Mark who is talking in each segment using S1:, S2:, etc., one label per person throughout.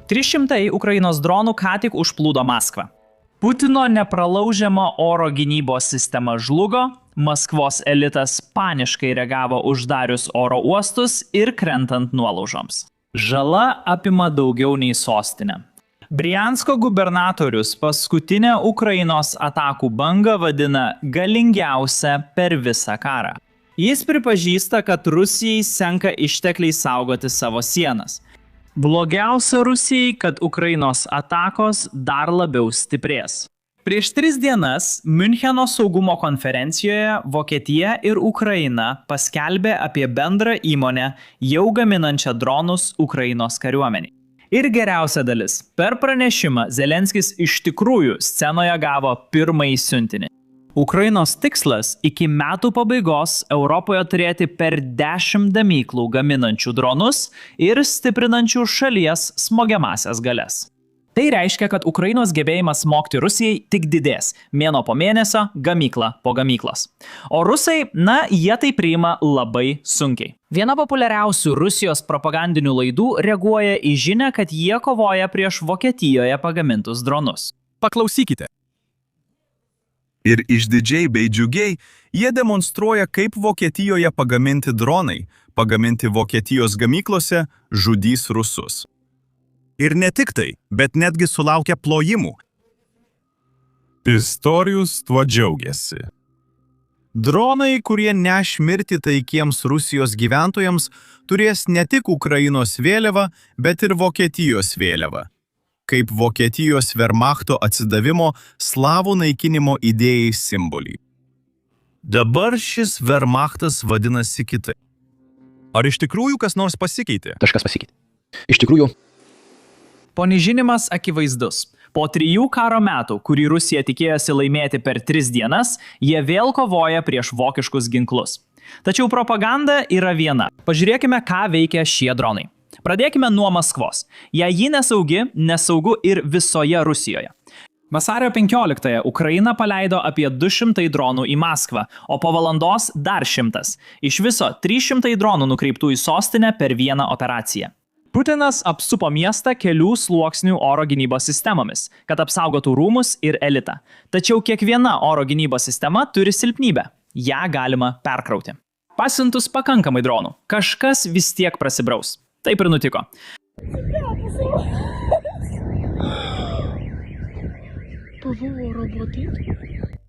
S1: 300 Ukrainos dronų ką tik užplūdo Maskvą. Putino nepralaužiama oro gynybos sistema žlugo, Maskvos elitas paniškai reagavo uždarius oro uostus ir krentant nuolaužoms. Žala apima daugiau nei sostinę. Briansko gubernatorius paskutinę Ukrainos atakų bangą vadina galingiausia per visą karą. Jis pripažįsta, kad Rusijai senka ištekliai saugoti savo sienas. Blogiausia Rusijai, kad Ukrainos atakos dar labiau stiprės. Prieš 3 dienas Miuncheno saugumo konferencijoje Vokietija ir Ukraina paskelbė apie bendrą įmonę jau gaminančią dronus Ukrainos kariuomeniai. Ir geriausia dalis. Per pranešimą Zelenskis iš tikrųjų scenoje gavo pirmąjį siuntinį. Ukrainos tikslas iki metų pabaigos Europoje turėti per 10 gamyklų gaminančių dronus ir stiprinančių šalies smogiamasias galias. Tai reiškia, kad Ukrainos gebėjimas smogti Rusijai tik didės, mėnuo po mėnesio, gamykla po gamyklos. O rusai, jie tai priima labai sunkiai. Viena populiariausių Rusijos propagandinių laidų reaguoja į žinią, kad jie kovoja prieš Vokietijoje pagamintus dronus.
S2: Paklausykite. Ir išdidžiai bei džiugiai jie demonstruoja, kaip Vokietijoje pagaminti dronai, pagaminti Vokietijos gamyklose, žudys rusus. Ir ne tik tai, bet netgi sulaukia plojimų. Pistorius tuo džiaugiasi. Dronai, kurie neš mirti taikiems Rusijos gyventojams, turės ne tik Ukrainos vėliavą, bet ir Vokietijos vėliavą. Kaip Vokietijos Wehrmachto atsidavimo slavų naikinimo idėjai simbolį. Dabar šis Wehrmachtas vadinasi kitaip. Ar iš tikrųjų kas nors pasikeitė?
S3: Kažkas pasikeitė. Iš tikrųjų.
S1: Ponižinimas akivaizdus. Po 3 karo metų, kurį Rusija tikėjosi laimėti per 3 dienas, jie vėl kovoja prieš vokiškus ginklus. Tačiau propaganda yra viena. Pažiūrėkime, ką veikia šie dronai. Pradėkime nuo Maskvos. Jei ji nesaugi, nesaugu ir visoje Rusijoje. Vasario 15-ąją Ukraina paleido apie 200 dronų į Maskvą, o po valandos dar 100. Iš viso 300 dronų nukreiptų į sostinę per vieną operaciją. Putinas apsupo miestą kelių sluoksnių oro gynybos sistemomis, kad apsaugotų rūmus ir elitą. Tačiau kiekviena oro gynybos sistema turi silpnybę. Ją galima perkrauti. Pasiuntus pakankamai dronų, kažkas vis tiek prasibraus. Taip ir nutiko.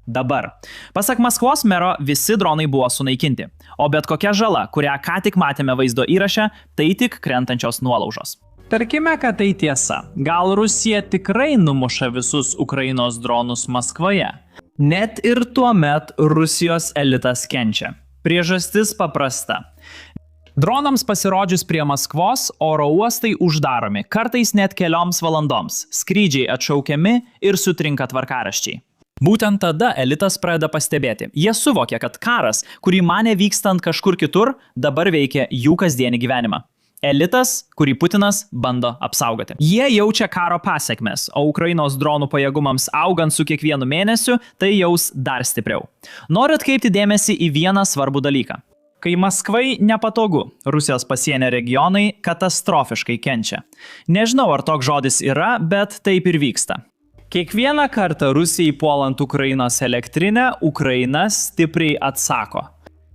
S1: Dabar. Pasak Maskvos mero, visi dronai buvo sunaikinti, o bet kokia žala, kurią ką tik matėme vaizdo įraše, tai tik krentančios nuolaužos. Tarkime, kad tai tiesa. Gal Rusija tikrai numuša visus Ukrainos dronus Maskvoje? Net ir tuomet Rusijos elitas kenčia. Priežastis paprasta. Dronams pasirodžius prie Maskvos, oro uostai uždaromi, kartais net kelioms valandoms, skrydžiai atšaukiami ir sutrinka tvarkaraščiai. Būtent tada elitas pradeda pastebėti. Jie suvokia, kad karas, kurį manė vykstant kažkur kitur, dabar veikia jų kasdienį gyvenimą. Elitas, kurį Putinas bando apsaugoti. Jie jaučia karo pasekmes, o Ukrainos dronų pajėgumams augant su kiekvienu mėnesiu, tai jaus dar stipriau. Noriu atkreipti dėmesį į vieną svarbų dalyką. Kai Maskvai nepatogu, Rusijos pasienio regionai katastrofiškai kenčia. Nežinau, ar toks žodis yra, bet taip ir vyksta. Kiekvieną kartą Rusijai puolant Ukrainos elektrinę, Ukraina stipriai atsako.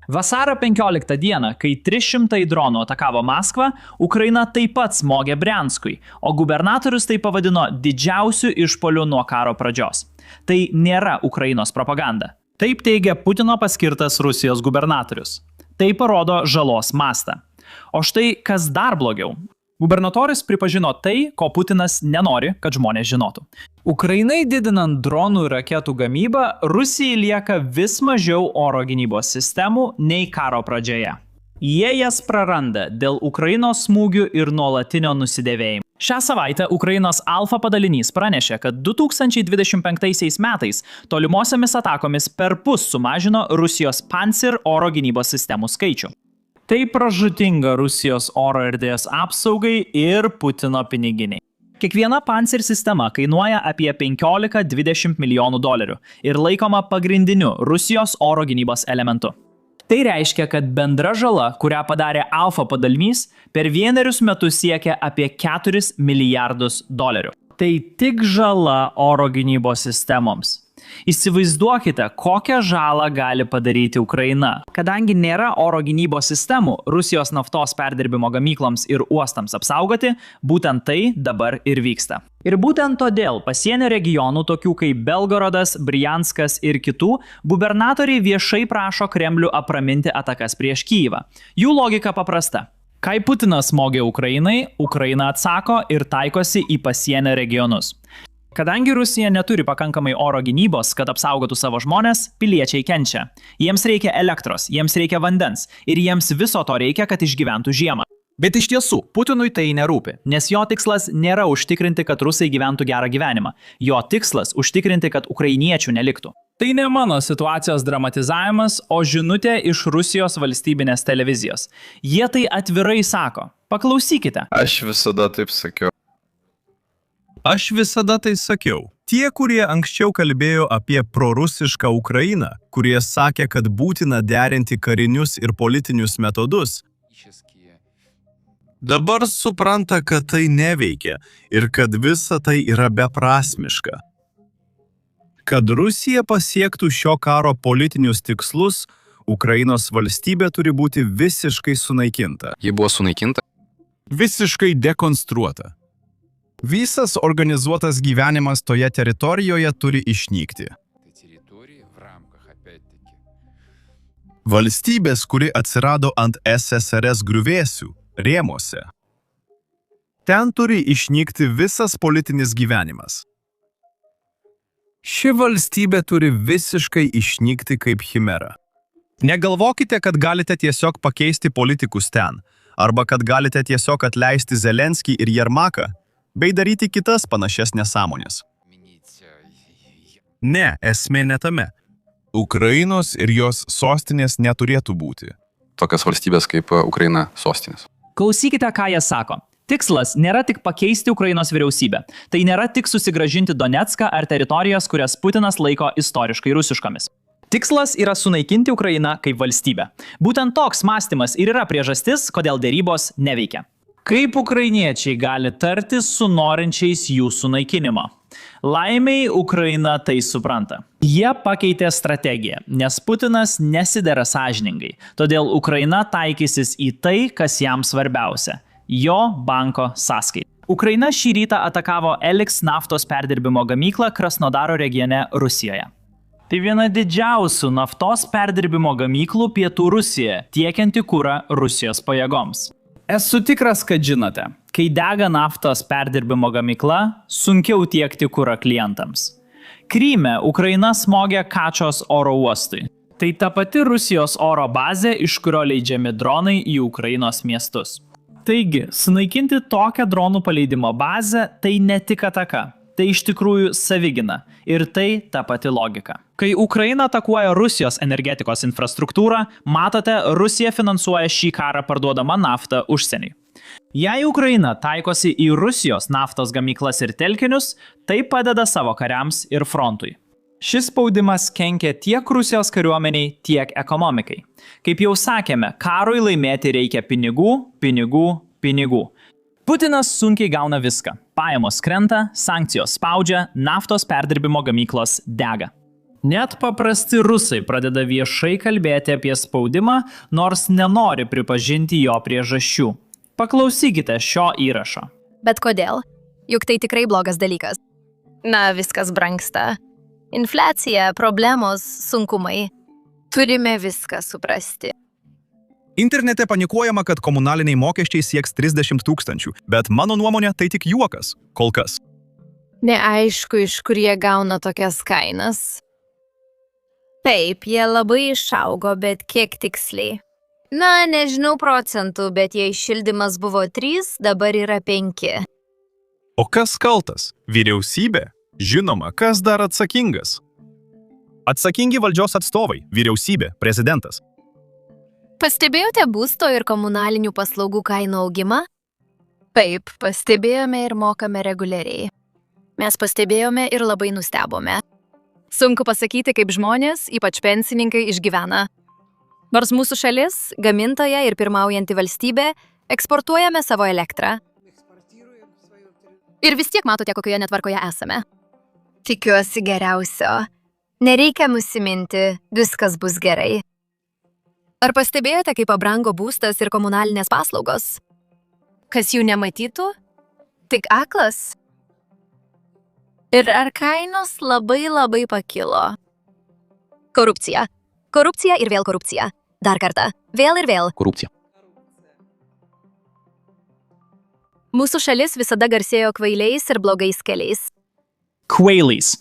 S1: Vasario 15 dieną, kai 300 dronų atakavo Maskvą, Ukraina taip pat smogė Brianskui, o gubernatorius tai pavadino didžiausiu išpuoliu nuo karo pradžios. Tai nėra Ukrainos propaganda. Taip teigia Putino paskirtas Rusijos gubernatorius. Tai parodo žalos mastą. O štai kas dar blogiau. Gubernatorius pripažino tai, ko Putinas nenori, kad žmonės žinotų. Ukrainai didinant dronų ir raketų gamybą, Rusijai lieka vis mažiau oro gynybos sistemų nei karo pradžioje. Jie jas praranda dėl Ukrainos smūgių ir nuolatinio nusidėvėjimo. Šią savaitę Ukrainos Alfa padalinys pranešė, kad 2025 metais tolimosiamis atakomis perpus sumažino Rusijos Pantsir oro gynybos sistemų skaičių. Tai pražūtinga Rusijos oro erdvės apsaugai ir Putino piniginiai. Kiekviena Pantsir sistema kainuoja apie 15–20 milijonų dolerių ir laikoma pagrindiniu Rusijos oro gynybos elementu. Tai reiškia, kad bendra žala, kurią padarė Alfa padalinys, per 1 metus siekia apie 4 milijardus dolerių. Tai tik žala oro gynybos sistemoms. Įsivaizduokite, kokią žalą gali padaryti Ukraina. Kadangi nėra oro gynybos sistemų Rusijos naftos perdirbimo gamykloms ir uostams apsaugoti, būtent tai dabar ir vyksta. Ir būtent todėl pasienio regionų tokių kaip Belgorodas, Brianskas ir kitų gubernatoriai viešai prašo Kremlių apraminti atakas prieš Kyjivą. Jų logika paprasta. Kai Putinas smogė Ukrainai, Ukraina atsako ir taikosi į pasienio regionus. Kadangi Rusija neturi pakankamai oro gynybos, kad apsaugotų savo žmonės, piliečiai kenčia. Jiems reikia elektros, jiems reikia vandens ir jiems viso to reikia, kad išgyventų žiemą. Bet iš tiesų, Putinui tai nerūpi, nes jo tikslas nėra užtikrinti, kad rusai gyventų gerą gyvenimą. Jo tikslas užtikrinti, kad ukrainiečių neliktų. Tai ne mano situacijos dramatizavimas, o žinutė iš Rusijos valstybinės televizijos. Jie tai atvirai sako. Paklausykite.
S4: Aš visada taip sakiau.
S2: Aš visada tai sakiau. Tie, kurie anksčiau kalbėjo apie prorusišką Ukrainą, kurie sakė, kad būtina derinti karinius ir politinius metodus, dabar supranta, kad tai neveikia ir kad visa tai yra beprasmiška. Kad Rusija pasiektų šio karo politinius tikslus, Ukrainos valstybė turi būti visiškai sunaikinta.
S3: Ji buvo sunaikinta.
S2: Visiškai dekonstruota. Visas organizuotas gyvenimas toje teritorijoje turi išnykti. Valstybės, kuri atsirado ant SSRS griuvėsių, rėmuose. Ten turi išnykti visas politinis gyvenimas. Ši valstybė turi visiškai išnykti kaip chimera. Negalvokite, kad galite tiesiog pakeisti politikus ten, arba kad galite tiesiog atleisti Zelenskį ir Jermaką, bei daryti kitas panašias nesąmonės. Ne, esmė ne tame. Ukrainos ir jos sostinės neturėtų būti.
S3: Tokias valstybės kaip Ukraina sostinės.
S1: Klausykite, ką jie sako. Tikslas nėra tik pakeisti Ukrainos vyriausybę. Tai nėra tik susigrąžinti Donecką ar teritorijas, kurias Putinas laiko istoriškai rusiškomis. Tikslas yra sunaikinti Ukrainą kaip valstybę. Būtent toks mąstymas ir yra priežastis, kodėl dėrybos neveikia. Kaip ukrainiečiai gali tartis su norinčiais jų sunaikinimo? Laimiai Ukraina tai supranta. Jie pakeitė strategiją, nes Putinas nesidera sąžiningai, todėl Ukraina taikysis į tai, kas jam svarbiausia – jo banko sąskaitą. Ukraina šį rytą atakavo Elix naftos perdirbimo gamyklą Krasnodaro regione Rusijoje. Tai viena didžiausių naftos perdirbimo gamyklų pietų Rusijoje, tiekianti kurą Rusijos pajėgoms. Esu tikras, kad žinote, kai dega naftos perdirbimo gamykla, sunkiau tiekti kurą klientams. Kryme Ukraina smogė Kačos oro uostui. Tai ta pati Rusijos oro bazė, iš kurio leidžiami dronai į Ukrainos miestus. Taigi, sunaikinti tokią dronų paleidimo bazę tai ne tik ataka, tai iš tikrųjų savigina. Ir tai ta pati logika. Kai Ukraina atakuoja Rusijos energetikos infrastruktūrą, matote, Rusija finansuoja šį karą parduodama naftą užsieniui. Jei Ukraina taikosi į Rusijos naftos gamyklas ir telkinius, tai padeda savo kariams ir frontui. Šis spaudimas kenkia tiek Rusijos kariuomeniai, tiek ekonomikai. Kaip jau sakėme, karui laimėti reikia pinigų, pinigų, pinigų. Putinas sunkiai gauna viską. Pajamos krenta, sankcijos spaudžia, naftos perdirbimo gamyklos dega. Net paprasti rusai pradeda viešai kalbėti apie spaudimą, nors nenori pripažinti jo priežasčių. Paklausykite šio įrašo.
S5: Bet kodėl? Juk tai tikrai blogas dalykas. Na, viskas brangsta. Infliacija, problemos, sunkumai. Turime viską suprasti.
S2: Internete panikuojama, kad komunaliniai mokesčiai sieks 30 000, bet mano nuomonė tai tik juokas, kol kas.
S5: Neaišku, iš kur jie gauna tokias kainas. Taip, jie labai išaugo, bet kiek tiksliai? Na, nežinau procentų, bet jei šildymas buvo 3, dabar yra 5.
S2: O kas kaltas? Vyriausybė? Žinoma, kas dar atsakingas? Atsakingi valdžios atstovai, vyriausybė, prezidentas.
S5: Pastebėjote būsto ir komunalinių paslaugų kainų augimą? Taip, pastebėjome ir mokame reguliariai. Mes pastebėjome ir labai nustebome. Sunku pasakyti, kaip žmonės, ypač pensininkai, išgyvena. Nors mūsų šalis, gamintoja ir pirmaujanti valstybė, eksportuojame savo elektrą. Ir vis tiek matote, kokioje netvarkoje esame. Tikiuosi geriausio. Nereikia nusiminti, viskas bus gerai. Ar pastebėjote, kaip pabrango būstas ir komunalinės paslaugos? Kas jų nematytų? Tik aklas. Ir ar kainos labai pakilo? Korupcija. Korupcija ir vėl korupcija. Dar kartą. Vėl ir vėl.
S3: Korupcija.
S5: Mūsų šalis visada garsėjo kvailiais ir blogais keliais.
S1: Kvailiais.